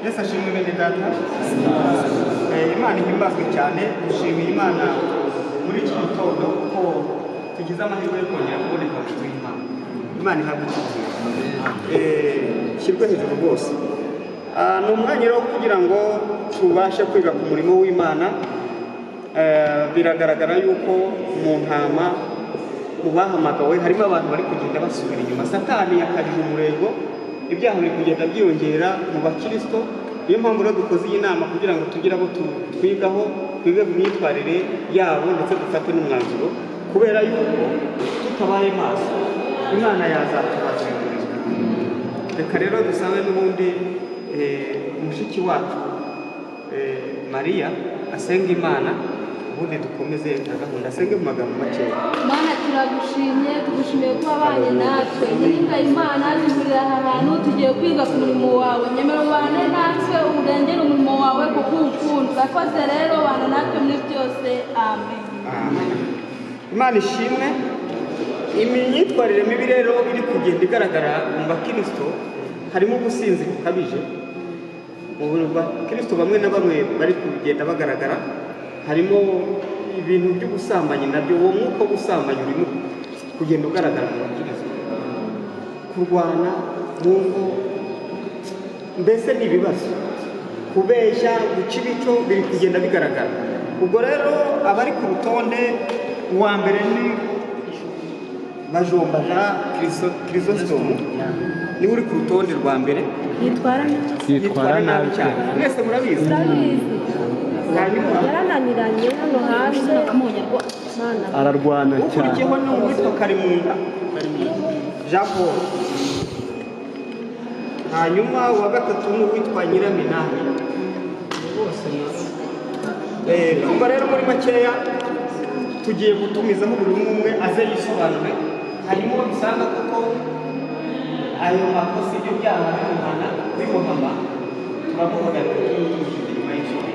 Yesu ashimwe bene data. Imana ihimbazwe cyane, dushimiye Imana muri iki gitondo kuko tugize amahirwe yo kongera kuboneka mu nzu y'Imana. Imana ihabwe icyubahiro. Shyirwe hejuru rwose. Ni umwanya wo kugira ngo tubashe kwiga ku murimo w'Imana. Biragaragara yuko mu ntama mu bahamagawe harimo abantu bari kugenda basubira inyuma. Satani yakajije umurego, ibyaha biri kugenda byiyongera mu bakristo. Niyo mpamvu rero dukoze iyi nama kugira ngo tugire abo twigaho, twige ku myitwarire yabo ndetse dufate n'umwanzuro, kubera yuko tutabaye maso Imana yazatubaza. Reka rero dusabe n'ubundi mushiki wacu Mariya asenga Imana, ubundi dukomeze na gahunda. Asenge mu magambo makeya. Mana turagushimye, tugushimiye ko wabanye natwe. Nyinga Imana bizurira aha hantu tugiye kwiga ku murimo wawe. Nyemera ubane natwe, urengere umurimo wawe kuko ukunda. Urakoze rero bana natwe muri byose. Amen. Amen. Imana ishimwe. Imyitwarire mibi rero iri kugenda igaragara mu bakristo, harimo ubusinzi bukabije. Mu bakristo bamwe na bamwe bari kugenda bagaragara, harimo ibintu by'ubusambanyi nabyo. Uwo mwuka w'ubusambanyi urimo kugenda ugaragara mu bakristo. Kurwana mu ngo, mbese ni ibibazo. Kubeshya, guca ibico biri kugenda bigaragara. Ubwo rero abari ku rutonde, uwa mbere ni Bajomba Chrysostome, niwe uri ku rutonde rwa mbere. Yitwara nabi cyane. Mwese murabizi? Yarananiranye hano hanze ararwana cyane. Ukurikiyeho ni uwitwa Karimunda Jean Paul. Hanyuma uwa gatatu ni uwitwa Nyiraminani. Ubwo rero muri makeya tugiye gutumizaho buri umwe aze yisobanure. Harimo bisanga kuko ayo makosa ibyo byaha bimuhana bimuhama, turamuhagarika tumutuje nyuma y'ijoro.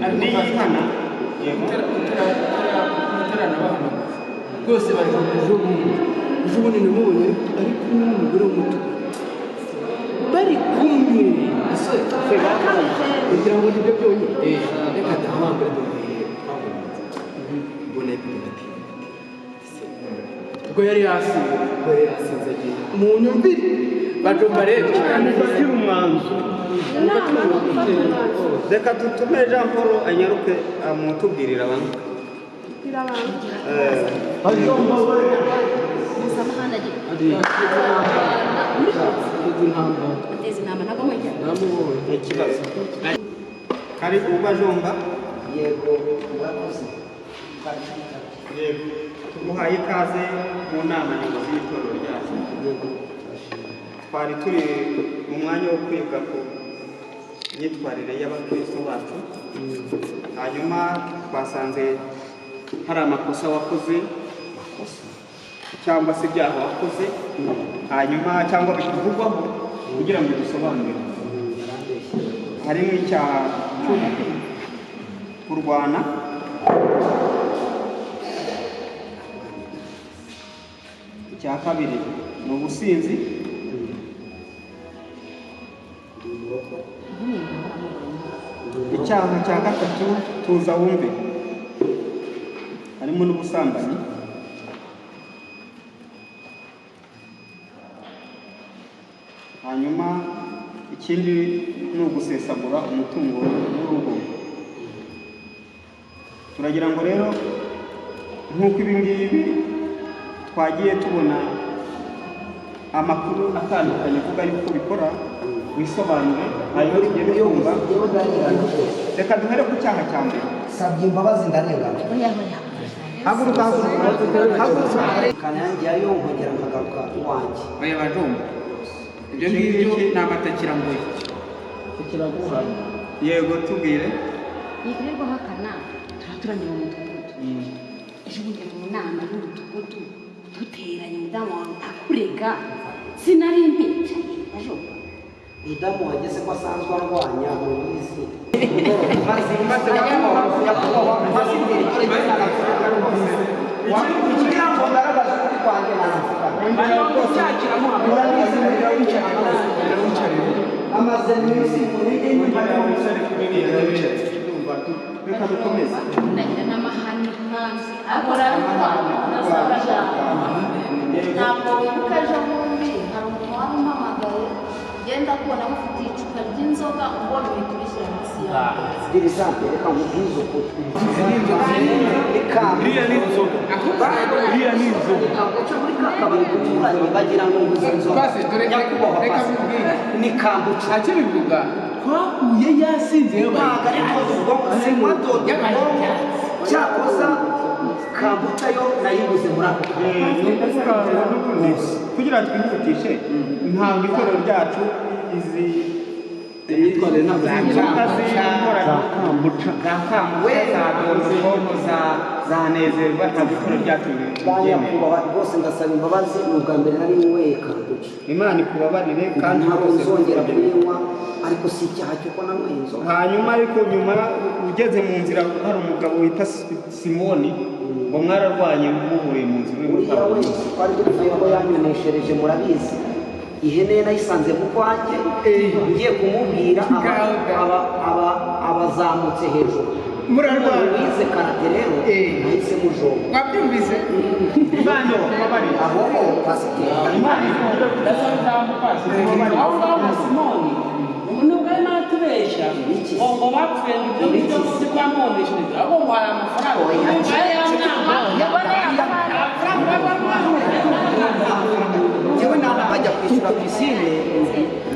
Andi yihana muterana bahana rwose bari mu ejo bundi nimubonye ari kumwe n'umugore w'umutuku bari kumwe kugira ngo nibyo byonyine reka dahamagara mbona ipikati ubwo yari yasinze agiye mu nyumvire Bajomba rero bagira umwanzuro. reka dutume Jean Paul anyaruke amutubwirira abantu. Bajomba ikibazo kari Bajomba. Yego murakoze. Yego, tumuhaye ikaze mu nama nyobozi y'itorero ryacu. Twari turi mu mwanya wo kwiga ku myitwarire y'abakristo bacu. Hanyuma twasanze hari amakosa wakoze cyangwa se ibyaha wakoze, hanyuma cyangwa bikuvugwaho kugira ngo dusobanurire. Harimo icyaha cyo kurwana, icya kabiri ni ubusinzi, icyaha cya gatatu tuza wumve harimo n'ubusambanyi, hanyuma ikindi ni ugusesagura umutungo w'urugo. Turagira ngo rero nk'uko ibi ngibi twagiye tubona amakuru atandukanye avuga yuko bikora, wisobanure hanyuma tugende twumva. Reka duhere ku cyaha cya mbere. Sabye imbabazi ndarengana. Haguruka Kanyange yayo nkongera nkagaruka iwanjye. oya Bajomba ibyo ngibyo ni amatakirambuye. Yego tubwire. yikorerwa hakana turaturanye mu mudugudu. Ejo bundi mu nama y'umudugudu duteranye umudamu wawe akurega sinari mbicaye. Bajomba Mudamu wageze ko asanzwe arwanya mu bizi. Maze yakubahwa pasiteri dore kugira ngo ngaragaze ukuri kwanjye amaze iminsi mu ntege nyuma reka dukomeze ndagira n'amahane hanze ahora ntabwo wibuka ejo bundi hari umuntu wari umpamagaye genda kubona mufite icupa ry'inzoga ubona uhita urishyira munsi yawe dirisante reka nkubwize ukuri iriya ni inzoga iriya ni inzoga agace muri ka kabari guturanye bagira ngo nguze inzoga Pasi, dore nyakubahwa reka pasi nkubwire. ni kambuca akibivuga twahuye yasinze ntabwo ari dodo ubwonko sinywa dodo ubwonko cyakoza kambuca yo nayiguze muri ako kugira ngo twihutishe ntabwo itorero ryacu izi imyitwarire ntabwo inzoga z'inkorano za kambuwe za dodo za nezerwa ntabwo itorero ryacu ribyemera nyakubahwa rwose ndasaba imbabazi ni ubwa mbere nari nyweye kambuca imana ikubabarire kandi ntabwo rwose nzongera ntuzongere. kuyinywa ariko si icyaha cy'uko nanyweye inzoga hanyuma ariko nyuma ugeze mu nzira hari umugabo wita simoni ngo mwararwanye muhuriye mu nzira uriya we twari tuvuye aho yanyoneshereje murabizi ihene nayisanze mu kwanjye ngiye kumubwira abazamutse hejuru murarwanya wize karate rero nahise mujoga wabyumvise imana ikubabarire aho ho pasiteri imana ikubabarire aho ngaho simoni nubwo ari natubeshya ngo bapfuye ngo ibyo ngibyo byo kwamuneshereza ahubwo ngo hari amafaranga njyewe bajya kwishyura pisine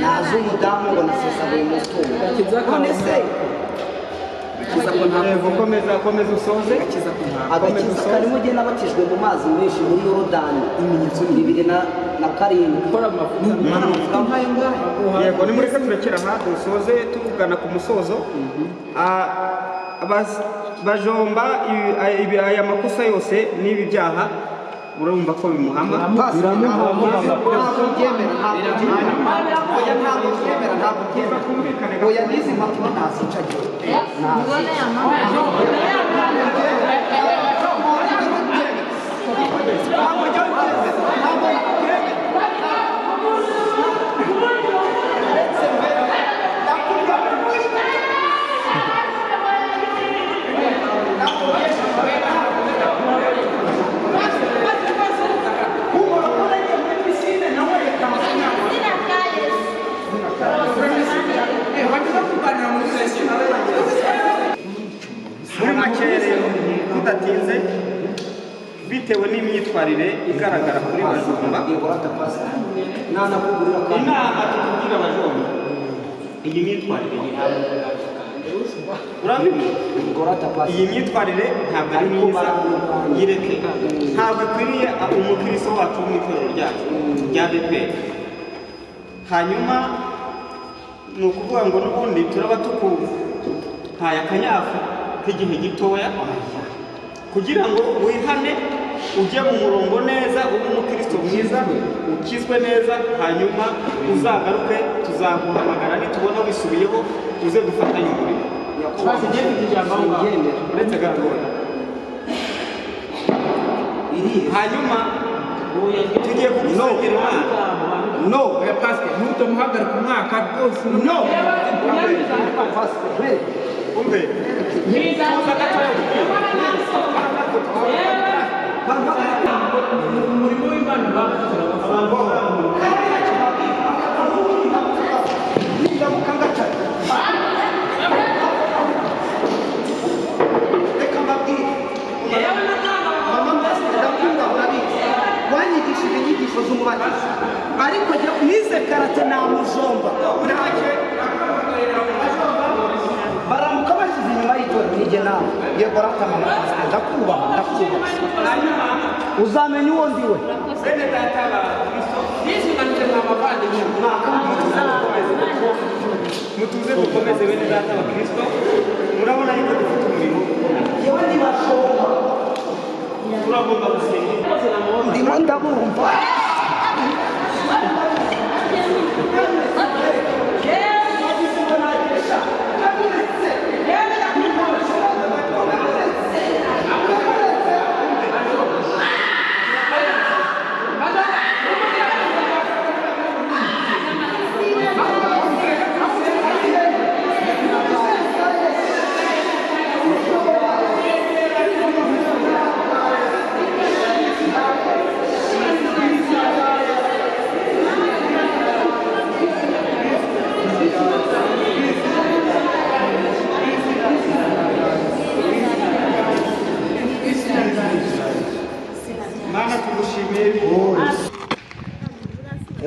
naza umudamu ngo nasesaguye umutungo none se akiza ko ntabwo komeza usoze agakiza karimo ugenda nabatijwe mu mazi menshi muri yorodani ibimenyetso 2007 gukora amafuta nk'ayo ngayo yego nimureke turekera aha dusoze tugana ku musozo bajomba aya makosa yose n'ibi byaha urumva ko bimuhama oya n'izi mpapuro ntazicagiwe muri make tudatinze bitewe n'imyitwarire igaragara kuri bajomba inama tukubwira bajomba iyi myitwarire urabibona iyi myitwarire ntabwo ari myiza yireke ntabwo ikwiriye umukristo wacu mu itorero ryacu rya ADEPR hanyuma ni ukuvuga ngo n'ubundi turaba tukuhaye akanyafu k'igihe gitoya kugira ngo wihane ujye mu murongo neza ube umukristo mwiza ukizwe neza hanyuma uzagaruke tuzaguhamagara nitubona wisubiyeho uze dufatanye umurimo uretse gatoya hanyuma tugiye kugusengera imana oya pasike ntutamuhagarika umwaka rwose umve umurimo w'imana bakoze wanyigishije inyigisho z'umubatizo ariko nize karate namujomba baramuka bashyize inyuma y'itorero nige nawe yego ratamama ndakubaha uzamenya uwo ndi we bene data abakristo bishimanije mwa bavandimwe mutuze dukomeze bene data abakristo murabona yuko dufite umurimo yewe ntibashomba turagomba gusenga ndimo ndabumva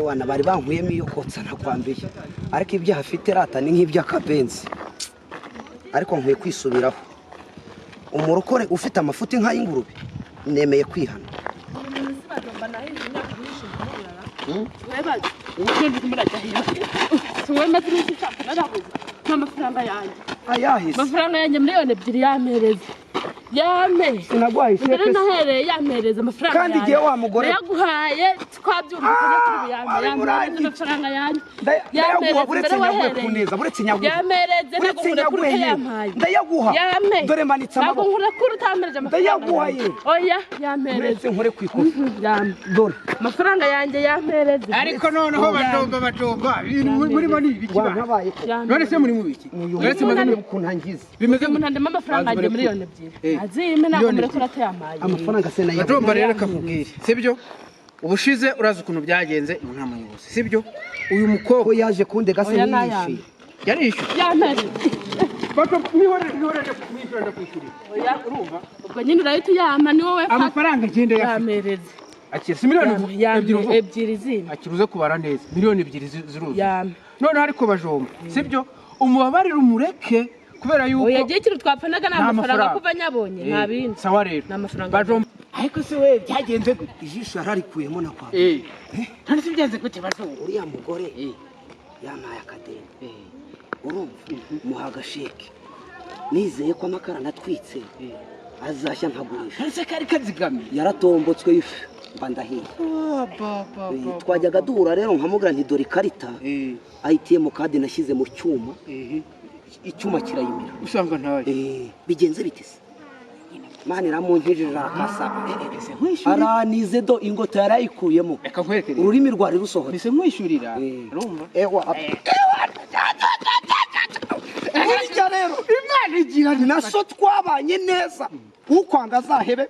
ewana bari bankuyemo iyo kotsa nakwambiye ariko ibyaha afite rata ni nk'iby'akabenzi ariko nkwiye kwisubiraho umurokore ufite amafuti nk'ay'ingurube nemeye kwihana amafaranga yanjye miliyoni 2 yamereze yame sinagwaye mbere nahereye yamereza amafaranga kandi igihe wa mugore yaguhaye twabyumvikanye kuri yamereza amafaranga yanjye yamereza buretse nyaguhe kuneza buretse nyaguhe yamereze nagukure kuri yampaye ndayaguha dore manitse amaboko nagukure kuri utamereje amafaranga ndayaguha ye oya yamereze buretse nkore kwikofi yame dore amafaranga yanjye yamereze ariko noneho batomba murimo ni ibiki wantabaye ko none se muri mu biki none se mazanye kuntangiza bimeze umuntu amafaranga yanjye miliyoni 2 azime nakomere ko ratayamaye amafaranga se nayo batomba rero kakubwire sibyo ubushize uraza ukuntu byagenze mu ntama yose sibyo uyu mukobwa yaje kundega se yishyuye yarishyuye yamereze batomba mwihorere mwishura kwishyurira oya urumva ubwo nyine urahita uyama ni wowe amafaranga ngende yamereze akira si miliyoni ebyiri zindi akiruze kubara neza miliyoni 2 ziruzi yame none ariko bajomba sibyo umubabarira umureke kubera yuko oya giye kintu twapfanaga n'amafaranga kuva nyabonye nta bindi sawa rero n'amafaranga bajomba ariko se we byagenze gute ijisho yararikuyemo na kwa none se byagenze gute bajomba uriya mugore yamaye akadeni urumva muhaga sheke nizeye ko amakara natwitse azashya nkagurisha ese kari kazigamye yaratombotswe ifu mba ndahiye twajyaga duhura rero nkamubwira nti dore ikarita ATM kadi nashyize mu cyuma icyuma kirayimira usanga ntayo bigenze bite se mani ramunkijije arakasa aranize do ingota yarayikuyemo reka nkwerekere ururimi rwari rusohotse mise nkwishyurira urumva ewa rero imana igira naso twabanye neza ukwanga azahebe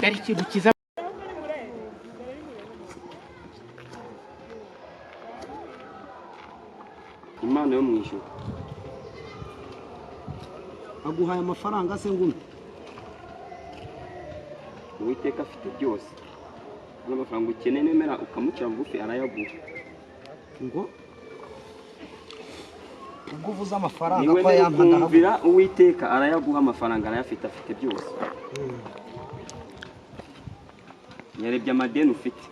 yari ikintu kiza Imana yo mwishyura aguhaye amafaranga se ngumi Uwiteka afite byose n'amafaranga ukeneye nemera ukamucira bugufi arayaguha ngo ubwo uvuze amafaranga niwe ko yampanda kumvira Uwiteka arayaguha amafaranga arayafite afite byose yarebye amadeni ufite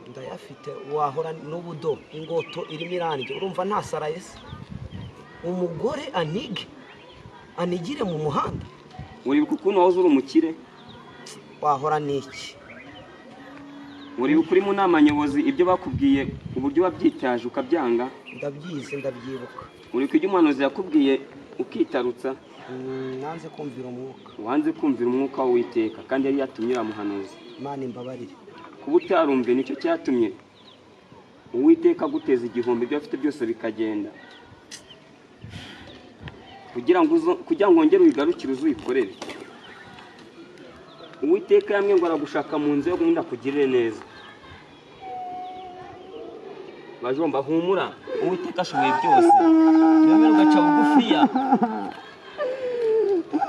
ndayafite wahora n'ubudo ingoto irimo irangi urumva ntasaraye se umugore anigire mu muhanda uribuka ukuntu wahoze uri umukire wahora n'iki uribuka uri mu nama nyobozi ibyo bakubwiye uburyo wabyitaje ukabyanga ndabyize ndabyibuka uribuka ibyo umuhanuzi yakubwiye ukitarutsa nanze kumvira umwuka wanze kumvira umwuka w'Uwiteka kandi yari yatumye uramuhanuzi Imana imbabarire kuba utarumve nicyo cyatumye Uwiteka aguteza igihombo ibyo afite byose bikagenda kugira ngo wongere uyigarukire uzikorere Uwiteka yamwe ngo aragushaka mu nzu yo gukunda kugirire neza bajomba humura Uwiteka ashoboye byose yamwe ugaca bugufiya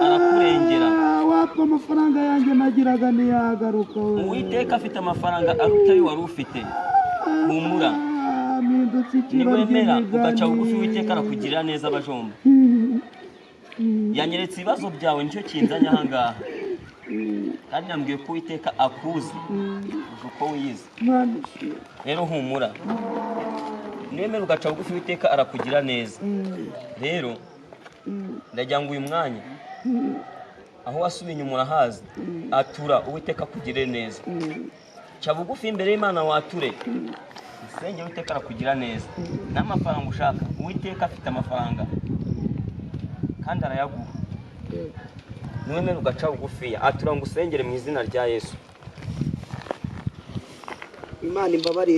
arakurengera wapfa amafaranga yanjye nagiraga ntiyagaruka Uwiteka afite amafaranga aruta ayo wari ufite humura niwemera ugaca bugufi Uwiteka arakugirira neza abajomba yanyeretse ibibazo byawe nicyo kinzanye aha ngaha kandi nambwiye ko Uwiteka akuzi uko wiyizi rero humura niwemera ugaca bugufi Uwiteka arakugira neza rero ndagira ngo uyu mwanya aho wasubiye inyuma urahazi atura Uwiteka akugire neza cya bugufi imbere y'Imana wature isenge Uwiteka arakugira neza n'amafaranga ushaka Uwiteka afite amafaranga kandi arayaguha niwemera ugaca bugufiya atura ngo usengere mu izina rya Yesu Imana imbabarire